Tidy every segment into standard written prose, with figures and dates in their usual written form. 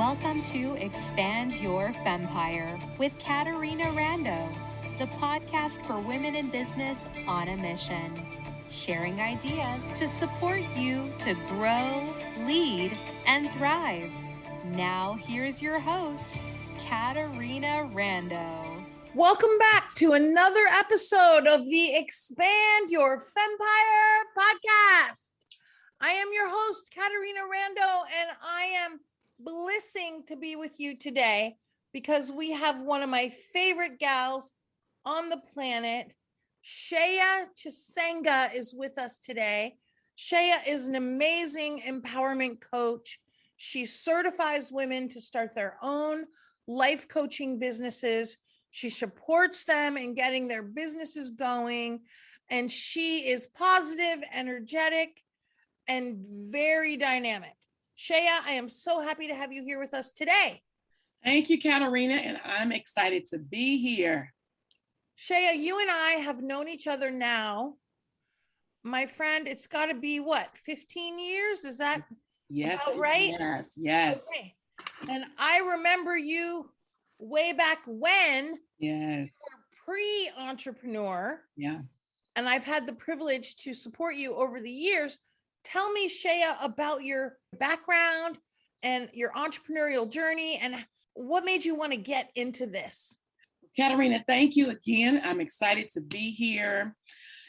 Welcome to Expand Your Fempire with Caterina Rando, the podcast for women in business on a mission, sharing ideas to support you to grow, lead, and thrive. Now, here's your host, Caterina Rando. Welcome back to another episode of the Expand Your Fempire podcast. I am your host, Caterina Rando, and I am blessing to be with you today because we have one of my favorite gals on the planet. Sheya Chisenga is with us today. Sheya is an amazing empowerment coach. She certifies women to start their own life coaching businesses. She supports them in getting their businesses going. And she is positive, energetic, and very dynamic. Sheya, I am so happy to have you here with us today. Thank you, Caterina, and I'm excited to be here. Sheya, you and I have known each other now, my friend, it's got to be what, 15 years? Is that about right? Yes. Okay. And I remember you way back when. Yes. You were pre-entrepreneur. Yeah. And I've had the privilege to support you over the years. Tell me, Sheya, about your background and your entrepreneurial journey and what made you want to get into this. Caterina, thank you again. I'm excited to be here.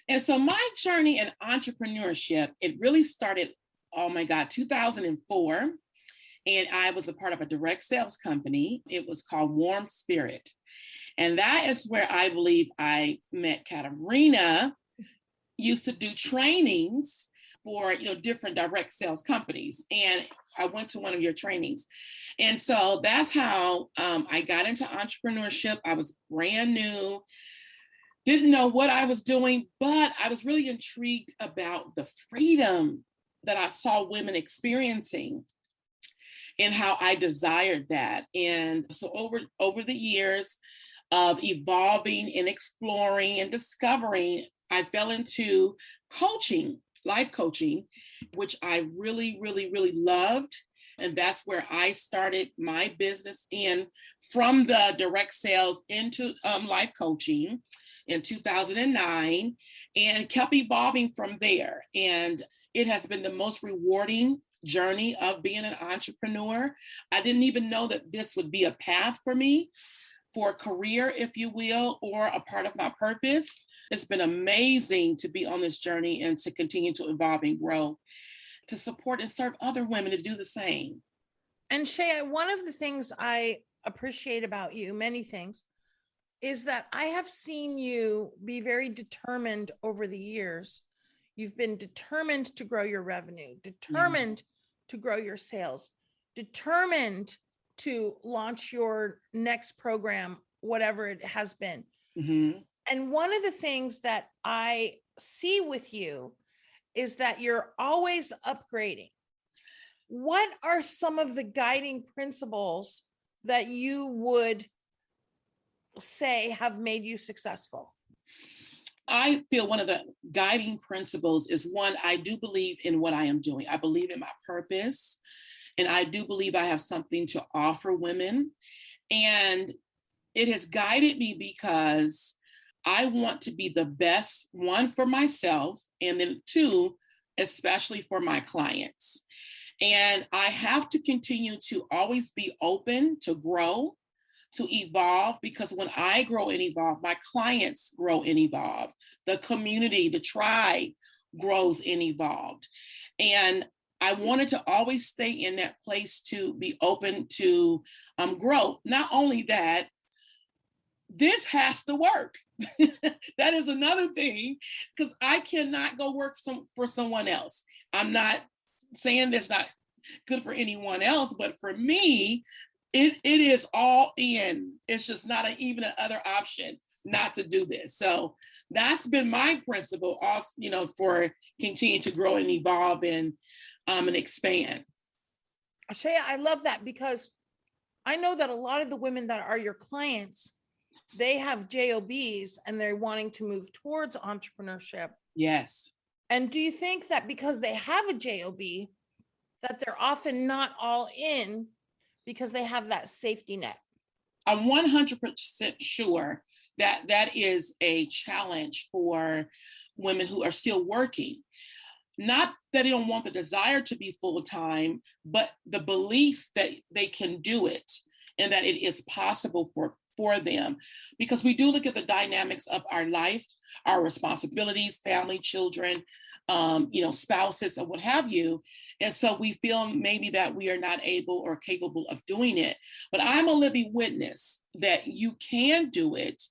And so my journey in entrepreneurship, it really started, 2004. And I was a part of a direct sales company. It was called Warm Spirit. And that is where I believe I met Caterina. Used to do trainings for different direct sales companies, and I went to one of your trainings, and so that's how I got into entrepreneurship. I was brand new, didn't know what I was doing, but I was really intrigued about the freedom that I saw women experiencing, and how I desired that. And so over the years of evolving and exploring and discovering, I fell into coaching. Life coaching, which I really, really, really loved. And that's where I started my business from the direct sales into life coaching in 2009 and kept evolving from there. And it has been the most rewarding journey of being an entrepreneur. I didn't even know that this would be a path for me, for a career, if you will, or a part of my purpose. It's been amazing to be on this journey and to continue to evolve and grow, to support and serve other women to do the same. And Sheya, one of the things I appreciate about you, many things, is that I have seen you be very determined over the years. You've been determined to grow your revenue, determined to grow your sales, determined to launch your next program, whatever it has been. Mm-hmm. And one of the things that I see with you is that you're always upgrading. What are some of the guiding principles that you would say have made you successful? I feel one of the guiding principles is one, I do believe in what I am doing. I believe in my purpose, and I do believe I have something to offer women. And it has guided me because I want to be the best, one, for myself, and then two, especially for my clients. And I have to continue to always be open to grow, to evolve, because when I grow and evolve, my clients grow and evolve. The community, the tribe grows and evolved. And I wanted to always stay in that place to be open to growth. Not only that, this has to work. That is another thing, because I cannot go work for someone else. I'm not saying that's not good for anyone else, but for me, it is all in. It's just not even another option not to do this. So that's been my principle, also, for continuing to grow and evolve and expand. Sheya, I love that, because I know that a lot of the women that are your clients, they have JOBs and they're wanting to move towards entrepreneurship. Yes. And do you think that because they have a JOB, that they're often not all in because they have that safety net. I'm 100% sure that that is a challenge for women who are still working. Not that they don't want the desire to be full-time, but the belief that they can do it and that it is possible for them. Because we do look at the dynamics of our life, our responsibilities, family, children, spouses, or what have you. And so we feel maybe that we are not able or capable of doing it. But I'm a living witness that you can do it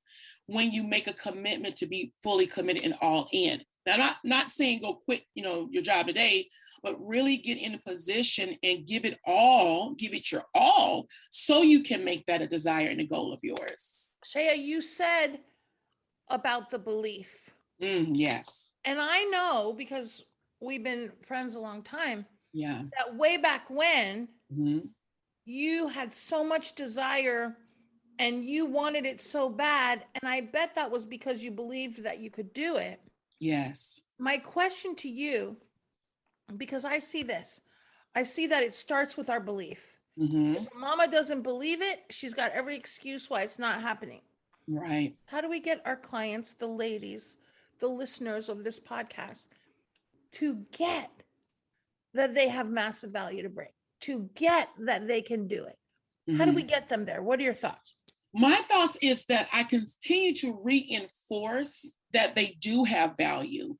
when you make a commitment to be fully committed and all in. Now, I'm not saying go quit, your job today, but really get in a position and give it your all, so you can make that a desire and a goal of yours. Sheya, you said about the belief. Yes. And I know, because we've been friends a long time, Yeah. that way back when Mm-hmm. you had so much desire and you wanted it so bad. And I bet that was because you believed that you could do it. Yes. My question to you, because I see that it starts with our belief. Mm-hmm. If mama doesn't believe it, she's got every excuse why it's not happening. Right. How do we get our clients, the ladies, the listeners of this podcast, to get that they have massive value to bring, to get that they can do it? Mm-hmm. How do we get them there? What are your thoughts? My thoughts is that I continue to reinforce that they do have value.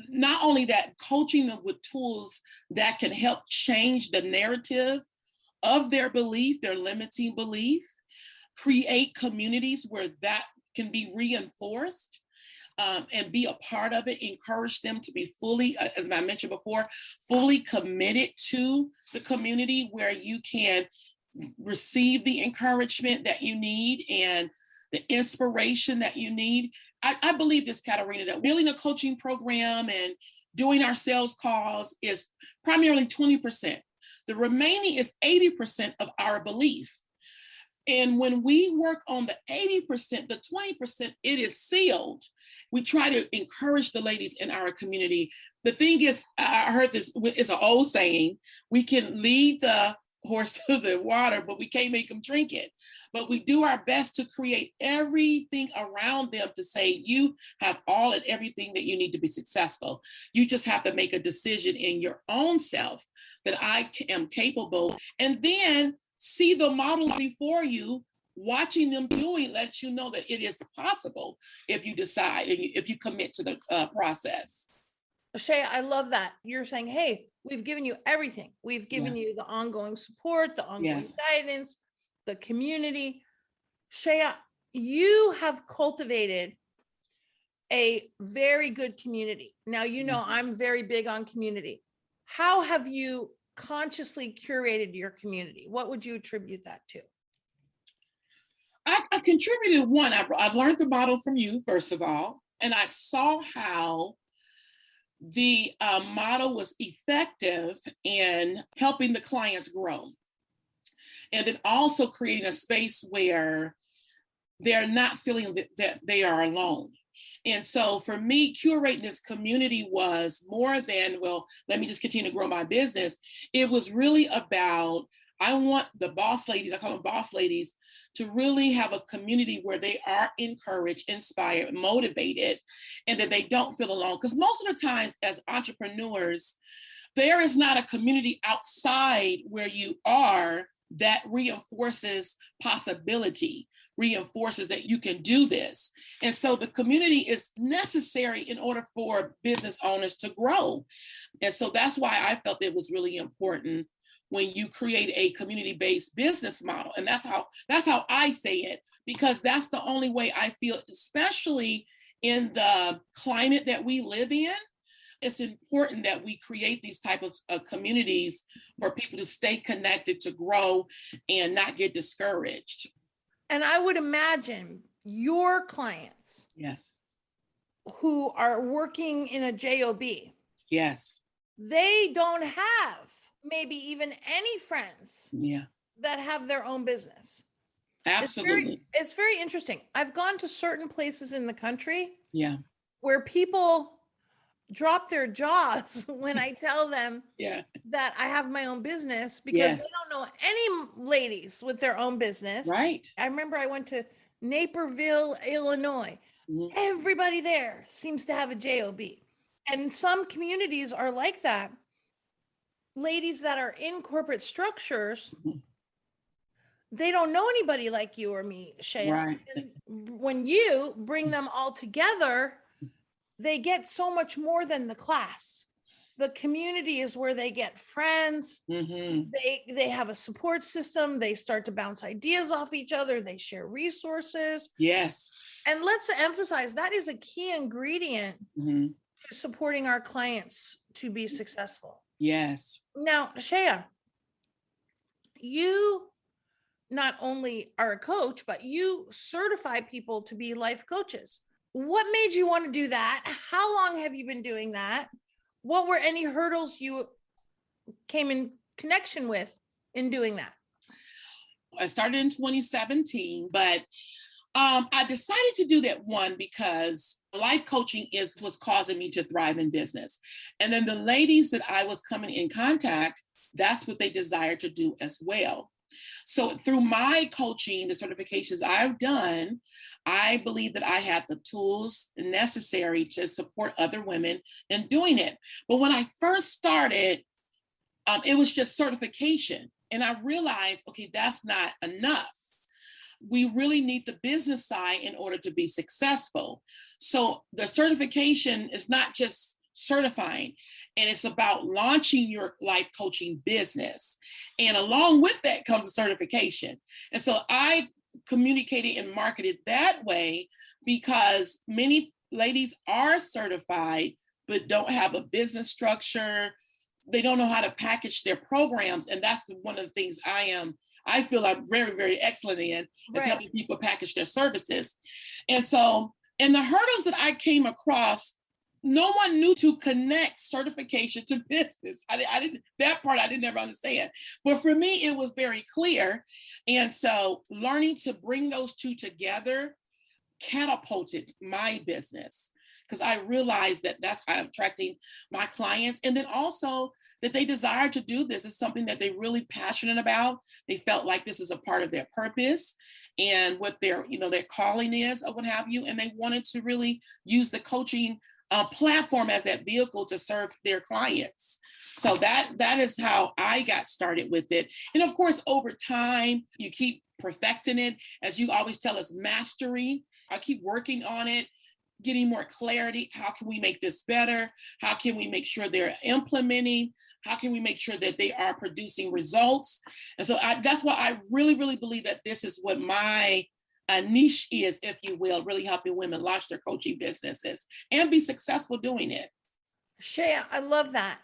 Not only that, coaching them with tools that can help change the narrative of their belief, their limiting belief, create communities where that can be reinforced, and be a part of it, encourage them to be fully, as I mentioned before, fully committed to the community where you can receive the encouragement that you need and the inspiration that you need. I believe this, Caterina, that building a coaching program and doing our sales calls is primarily 20%. The remaining is 80% of our belief. And when we work on the 80%, the 20%, it is sealed. We try to encourage the ladies in our community. The thing is, I heard this, it's an old saying, we can lead the horse to the water, but we can't make them drink it. But we do our best to create everything around them to say, you have all and everything that you need to be successful. You just have to make a decision in your own self that I am capable. And then see the models before you, watching them doing lets you know that it is possible if you decide and if you commit to the process. Sheya, I love that. You're saying, hey, we've given you everything. We've given you the ongoing support, the ongoing guidance, the community. Sheya, you have cultivated a very good community. Now, I'm very big on community. How have you consciously curated your community? What would you attribute that to? I contributed one. I learned the model from you, first of all, and I saw how the model was effective in helping the clients grow. And then also creating a space where they're not feeling that they are alone. And so for me, curating this community was more than, well, let me just continue to grow my business. It was really about, I want the boss ladies, I call them boss ladies, to really have a community where they are encouraged, inspired, motivated, and that they don't feel alone. Because most of the times as entrepreneurs, there is not a community outside where you are that reinforces possibility, reinforces that you can do this. And so the community is necessary in order for business owners to grow. And so that's why I felt it was really important when you create a community-based business model. And that's how I say it, because that's the only way I feel, especially in the climate that we live in. It's important that we create these types of communities for people to stay connected, to grow, and not get discouraged. And I would imagine your clients, yes, who are working in a job, yes, they don't have maybe even any friends that have their own business. Absolutely. It's very interesting. I've gone to certain places in the country where people drop their jaws when I tell them Yeah. that I have my own business, because Yes. they don't know any ladies with their own business. Right. I remember I went to Naperville, Illinois. Mhm. Everybody there seems to have a job, and some communities are like that. Ladies that are in corporate structures, Mhm. they don't know anybody like you or me, Sheya. Right. And when you bring them all together, they get so much more than the class. The community is where they get friends. Mm-hmm. They have a support system. They start to bounce ideas off each other. They share resources. Yes. And let's emphasize that is a key ingredient Mm-hmm. to supporting our clients to be successful. Yes. Now, Sheya, you not only are a coach, but you certify people to be life coaches. What made you want to do that? How long have you been doing that? What were any hurdles you came in connection with in doing that? I started in 2017, but I decided to do that one because life coaching was causing me to thrive in business. And then the ladies that I was coming in contact, that's what they desired to do as well. So through my coaching, the certifications I've done, I believe that I have the tools necessary to support other women in doing it. But when I first started, it was just certification. And I realized, okay, that's not enough. We really need the business side in order to be successful. So the certification is not just certifying, and it's about launching your life coaching business. And along with that comes a certification. And so I communicated and marketed that way because many ladies are certified, but don't have a business structure. They don't know how to package their programs. And that's one of the things I feel I'm very, very excellent in, is helping people package their services. And so, and the hurdles that I came across, no one knew to connect certification to business. I didn't, that part I didn't ever understand. But for me, it was very clear. And so learning to bring those two together catapulted my business, because I realized that that's how I'm attracting my clients. And then also that they desire to do this. It's something that they're really passionate about. They felt like this is a part of their purpose and what their calling is or what have you. And they wanted to really use the coaching platform as that vehicle to serve their clients. So that is how I got started with it. And of course, over time, you keep perfecting it. As you always tell us, mastery. I keep working on it, getting more clarity. How can we make this better? How can we make sure they're implementing? How can we make sure that they are producing results? And so that's why I really, really believe that this is what my niche is, if you will, really helping women launch their coaching businesses and be successful doing it. Sheya, I love that.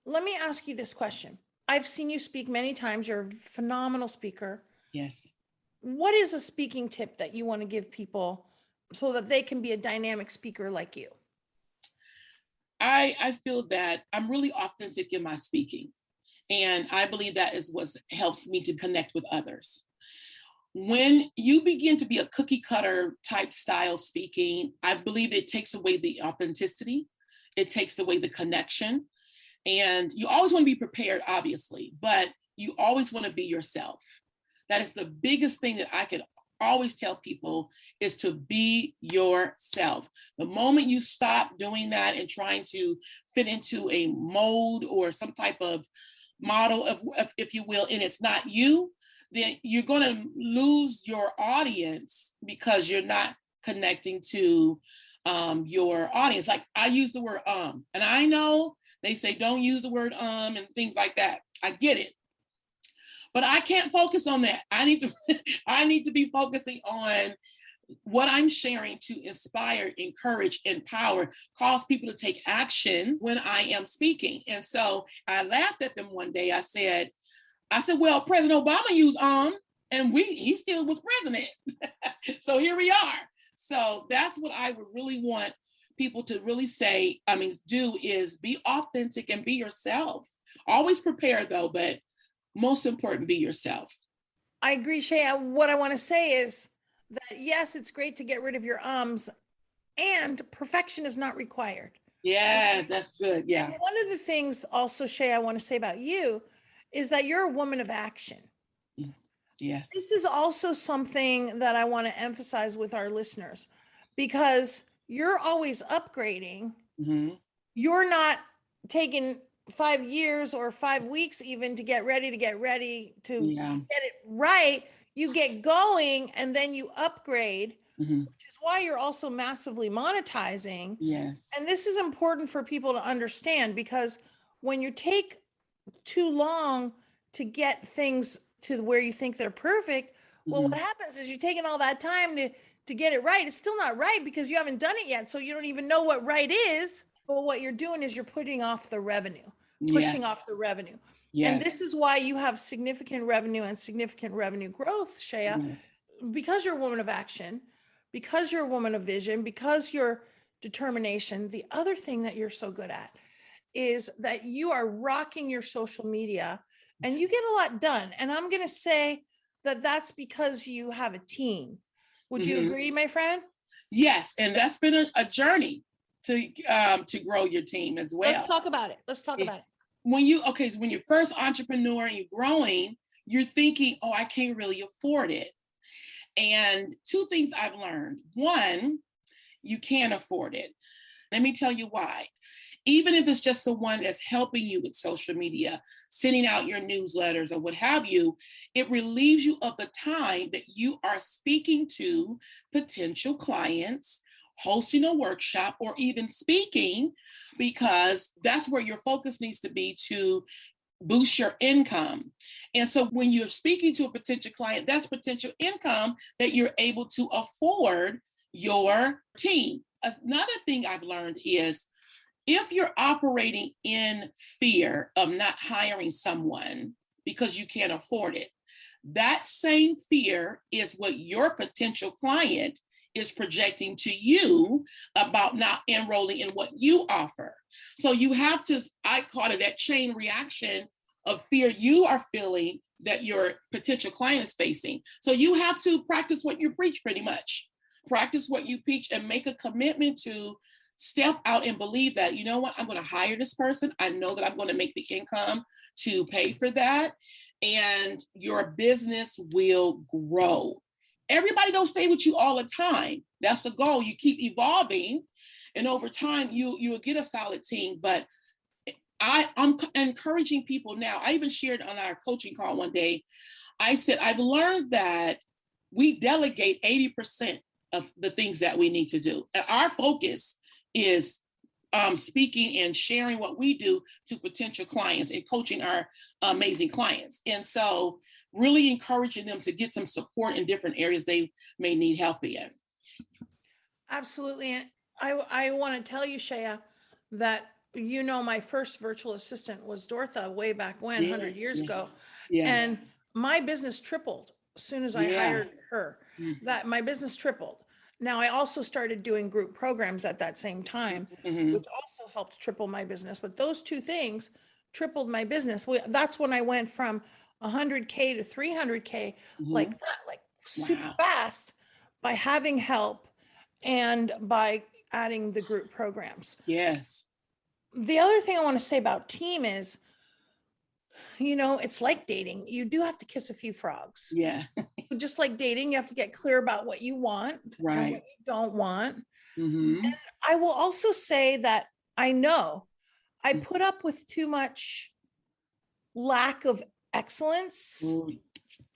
Let me ask you this question. I've seen you speak many times. You're a phenomenal speaker. Yes. What is a speaking tip that you want to give people so that they can be a dynamic speaker like you? I feel that I'm really authentic in my speaking. And I believe that is what helps me to connect with others. When you begin to be a cookie cutter type style speaking, I believe it takes away the authenticity. It takes away the connection. And you always want to be prepared, obviously, but you always want to be yourself. That is the biggest thing that I can always tell people, is to be yourself. The moment you stop doing that and trying to fit into a mold or some type of model of if you will, and it's not you, then you're going to lose your audience because you're not connecting to your audience. Like I use the word and I know they say don't use the word and things like that. I get it. But I can't focus on that. I need to be focusing on what I'm sharing to inspire, encourage, empower, cause people to take action when I am speaking. And so I laughed at them one day. I said, well, President Obama used and he still was president. So here we are. So that's what I would really want people to really do is be authentic and be yourself. Always prepare though, but most important, be yourself. I agree, Sheya. What I want to say is that yes, it's great to get rid of your and perfection is not required. Yes, that's good. Yeah. And one of the things also, Shay, I want to say about you is that you're a woman of action. Yes. This is also something that I want to emphasize with our listeners, because you're always upgrading. Mm-hmm. You're not taking 5 years or 5 weeks even to get ready to get it right. You get going and then you upgrade, Mm-hmm. which is why you're also massively monetizing. Yes. And this is important for people to understand, because when you take too long to get things to where you think they're perfect, well, Mm-hmm. what happens is you're taking all that time to get it right. It's still not right because you haven't done it yet. So you don't even know what right is. But what you're doing is you're putting off the revenue, pushing off the revenue. And this is why you have significant revenue and significant revenue growth, Sheya, Yes. because you're a woman of action, because you're a woman of vision, because you're determination. The other thing that you're so good at is that you are rocking your social media and you get a lot done. And I'm going to say that that's because you have a team. Would you agree, my friend? Yes. And that's been a journey to grow your team as well. Let's talk about it. When you're first entrepreneur and you're growing, you're thinking, oh, I can't really afford it. And two things I've learned. One, you can afford it. Let me tell you why. Even if it's just someone that's helping you with social media, sending out your newsletters or what have you, it relieves you of the time that you are speaking to potential clients, hosting a workshop, or even speaking, because that's where your focus needs to be to boost your income. And so when you're speaking to a potential client, that's potential income that you're able to afford your team. Another thing I've learned is if you're operating in fear of not hiring someone because you can't afford it, that same fear is what your potential client is projecting to you about not enrolling in what you offer. So you have to, I call it that chain reaction of fear you are feeling that your potential client is facing. So you have to practice what you preach, pretty much. Practice what you preach and make a commitment to step out and believe that, you know what, I'm going to hire this person. I know that I'm going to make the income to pay for that. And your business will grow. Everybody don't stay with you all the time. That's the goal. You keep evolving. And over time, you will get a solid team. But I'm encouraging people now. I even shared on our coaching call one day. I said, I've learned that we delegate 80% of the things that we need to do. And our focus is speaking and sharing what we do to potential clients and coaching our amazing clients. And so really encouraging them to get some support in different areas they may need help in. Absolutely. And I want to tell you, Sheya, that my first virtual assistant was Dortha way back when, 100 years ago. Yeah. And my business tripled as soon as I hired her. That my business tripled. Now, I also started doing group programs at that same time, which also helped triple my business. But those two things tripled my business. That's when I went from 100K to 300K, like that, like super fast, by having help and by adding the group programs. Yes. The other thing I want to say about team is, it's like dating. You do have to kiss a few frogs. Yeah. Just like dating, you have to get clear about what you want and what you don't want. And I will also say that I know I put up with too much lack of excellence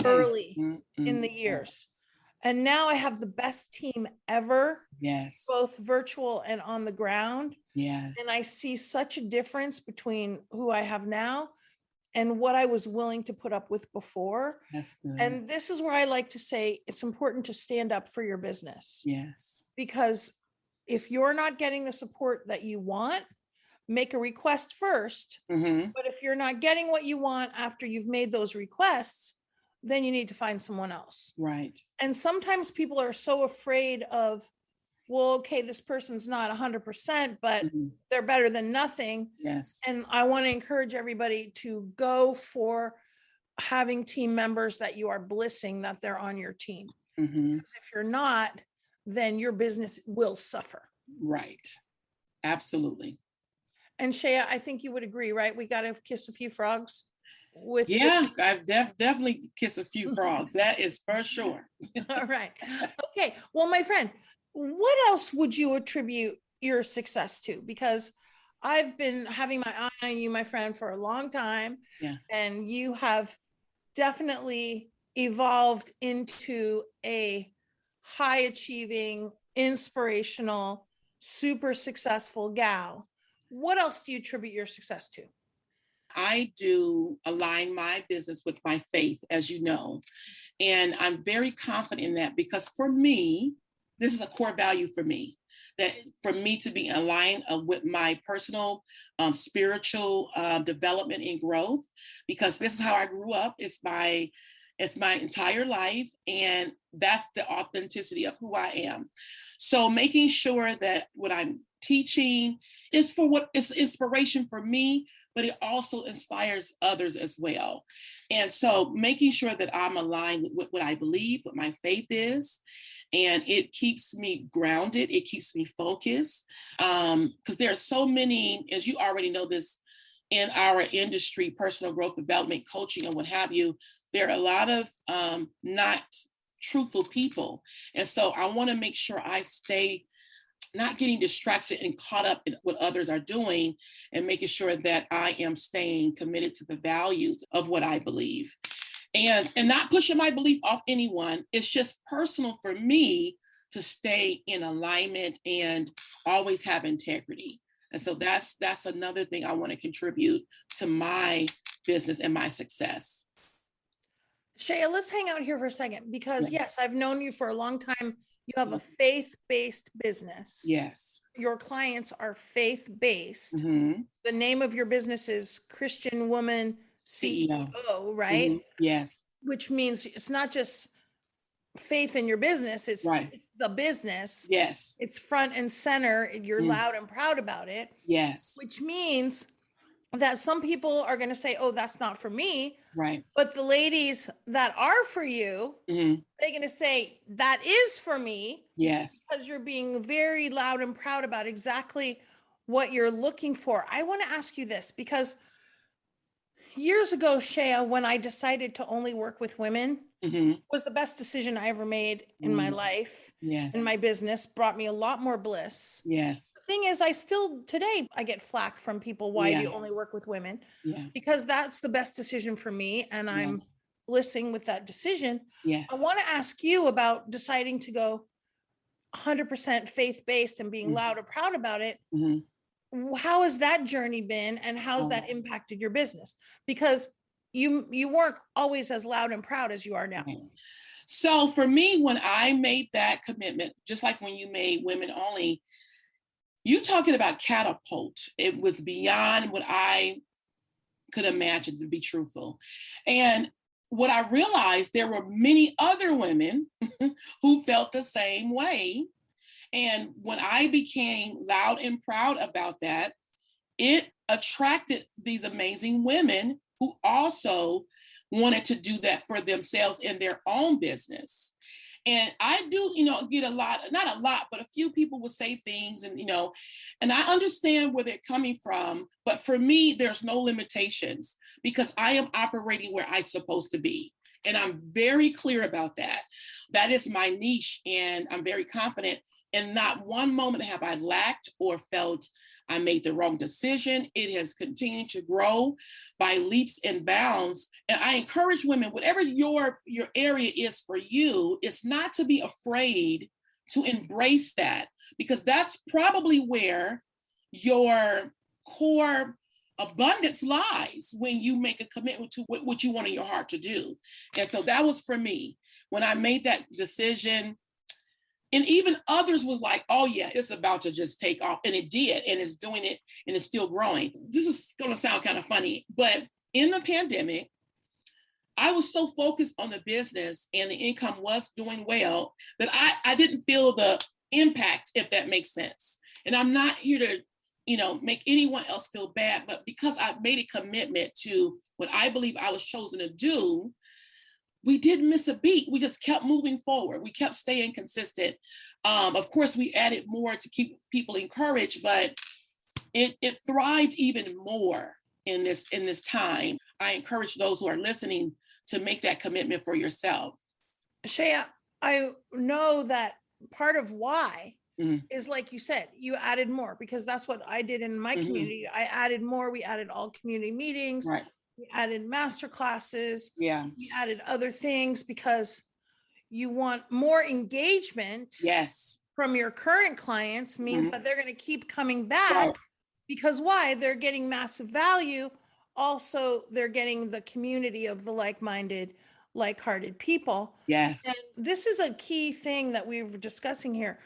early in the years. And now I have the best team ever. Yes. Both virtual and on the ground. Yes. And I see such a difference between who I have now and what I was willing to put up with before. That's good. And this is where I like to say it's important to stand up for your business. Yes. Because if you're not getting the support that you want, make a request first. But if you're not getting what you want after you've made those requests, then you need to find someone else. Right. And sometimes people are so afraid of, well, okay, this person's not 100%, but they're better than nothing. Yes. And I want to encourage everybody to go for having team members that you are blissing that they're on your team. Because if you're not, then your business will suffer. Right. Absolutely. And Sheya, I think you would agree, right? We got to kiss a few frogs with. Yeah, I've definitely kissed a few frogs. That is for sure. All right. Okay. Well, my friend, what else would you attribute your success to? Because I've been having my eye on you, my friend, for a long time. Yeah. And you have definitely evolved into a high achieving, inspirational, super successful gal. What else do you attribute your success to? I do align my business with my faith, as you know. And I'm very confident in that because for me, this is a core value for me, that for me to be aligned with my personal spiritual development and growth, because this is how I grew up. It's my entire life. And that's the authenticity of who I am. So making sure that what I'm teaching is for what is inspiration for me, but it also inspires others as well. And so making sure that I'm aligned with what I believe, what my faith is, and it keeps me grounded. It keeps me focused. Because there are so many, as you already know this, in our industry, personal growth development, coaching, and what have you, there are a lot of not truthful people. And so I want to make sure I stay not getting distracted and caught up in what others are doing, and making sure that I am staying committed to the values of what I believe. And not pushing my belief off anyone. It's just personal for me to stay in alignment and always have integrity. And so that's another thing I want to contribute to my business and my success. Sheya, let's hang out here for a second because yes, I've known you for a long time. You have a faith-based business. Yes. Your clients are faith-based. Mm-hmm. The name of your business is Christian Woman CEO, right? Mm-hmm. Yes. Which means it's not just faith in your business, it's the business. Yes. It's front and center. You're loud and proud about it. Yes. Which means that some people are going to say, oh, that's not for me. Right. But the ladies that are for you, they're going to say, that is for me. Yes. Because you're being very loud and proud about exactly what you're looking for. I want to ask you this because years ago, Sheya, when I decided to only work with women, was the best decision I ever made in my life. Yes. In my business, brought me a lot more bliss. Yes. The thing is, today I get flack from people. Why do you only work with women? Yeah. Because that's the best decision for me. And I'm blissing with that decision. Yes. I want to ask you about deciding to go 100% faith-based and being loud and proud about it. How has that journey been and how's that impacted your business? Because you weren't always as loud and proud as you are now. So for me, when I made that commitment, just like when you made women only, you talking about catapult. It was beyond what I could imagine, to be truthful. And what I realized, there were many other women who felt the same way. And when I became loud and proud about that, it attracted these amazing women who also wanted to do that for themselves in their own business. And I do, get not a lot, but a few people will say things and I understand where they're coming from. But for me, there's no limitations because I am operating where I'm supposed to be. And I'm very clear about that. That is my niche. And I'm very confident. And not one moment have I lacked or felt I made the wrong decision. It has continued to grow by leaps and bounds. And I encourage women, whatever your area is for you, it's not to be afraid to embrace that, because that's probably where your core abundance lies, when you make a commitment to what you want in your heart to do. And so that was for me. When I made that decision, and even others was like, oh yeah, it's about to just take off. And it did, and it's doing it, and it's still growing. This is gonna sound kind of funny, but in the pandemic, I was so focused on the business and the income was doing well that I didn't feel the impact, if that makes sense. And I'm not here to, make anyone else feel bad, but because I made a commitment to what I believe I was chosen to do, we didn't miss a beat. We just kept moving forward. We kept staying consistent. Of course, we added more to keep people encouraged, but it thrived even more in this time. I encourage those who are listening to make that commitment for yourself. Sheya, I know that part of why Mhm. is, like you said, you added more, because that's what I did in my Mhm. community. I added more. We added all community meetings. Right. We added master classes. Yeah. We added other things because you want more engagement Yes. from your current clients, means Mhm. that they're going to keep coming back. Right. Because why? They're getting massive value. Also, they're getting the community of the like-minded, like-hearted people. Yes. And this is a key thing that we were discussing here.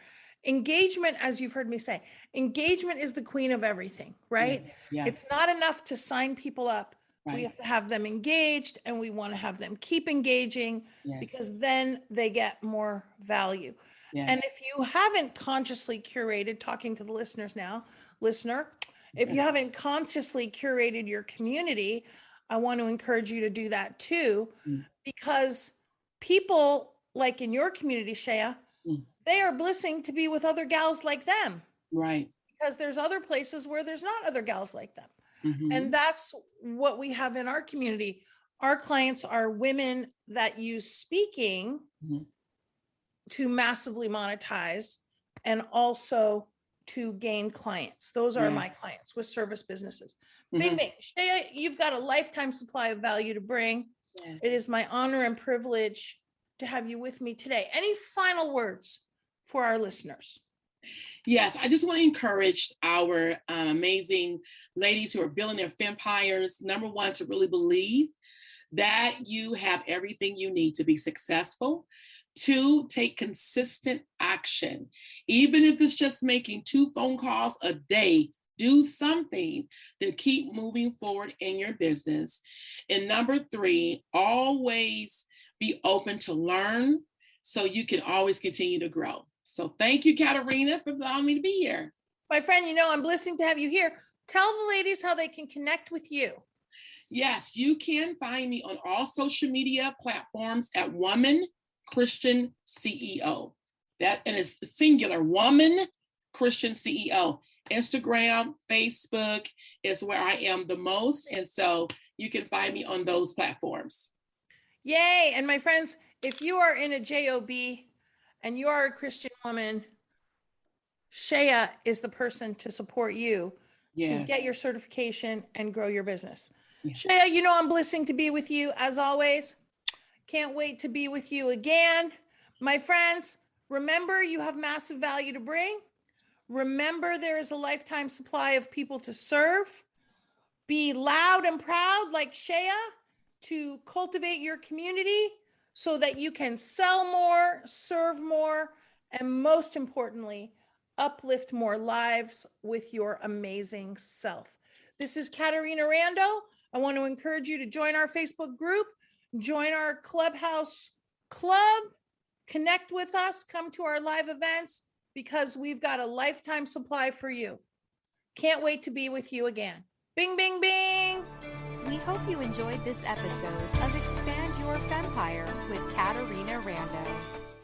Engagement, as you've heard me say, engagement is the queen of everything, right? Yeah. It's not enough to sign people up. We Right. have to have them engaged, and we want to have them keep engaging, Yes. because then they get more value. Yes. And if you haven't consciously curated, talking to the listeners now, listener, if you haven't consciously curated your community, I want to encourage you to do that too, Mm. because people like in your community, Sheya, Mm. they are blessing to be with other gals like them, Right. because there's other places where there's not other gals like them. Mhm. And that's what we have in our community. Our clients are women that use speaking Mhm. to massively monetize and also to gain clients. Those are Yeah. my clients with service businesses. Mhm. Bing, bing. Sheya, you've got a lifetime supply of value to bring. Yes. It is my honor and privilege to have you with me today. Any final words for our listeners? Yes, I just want to encourage our amazing ladies who are building their empires. Number one, to really believe that you have everything you need to be successful. Two, take consistent action. Even if it's just making 2 phone calls a day, do something to keep moving forward in your business. And number 3, always be open to learn so you can always continue to grow. So thank you, Caterina, for allowing me to be here. My friend, I'm blessed to have you here. Tell the ladies how they can connect with you. Yes, you can find me on all social media platforms at Woman Christian CEO. That, and it's singular, Woman Christian CEO. Instagram, Facebook is where I am the most. And so you can find me on those platforms. Yay. And my friends, if you are in a JOB and you are a Christian woman, Sheya is the person to support you to get your certification and grow your business. Yeah. Sheya, I'm blessed to be with you as always. Can't wait to be with you again. My friends, remember you have massive value to bring. Remember there is a lifetime supply of people to serve. Be loud and proud like Sheya to cultivate your community so that you can sell more, serve more, and most importantly, uplift more lives with your amazing self. This is Caterina Rando. I want to encourage you to join our Facebook group, join our Clubhouse club, connect with us, come to our live events, because we've got a lifetime supply for you. Can't wait to be with you again. Bing, bing, bing. We hope you enjoyed this episode of Expand Your Fempire with Caterina Rando.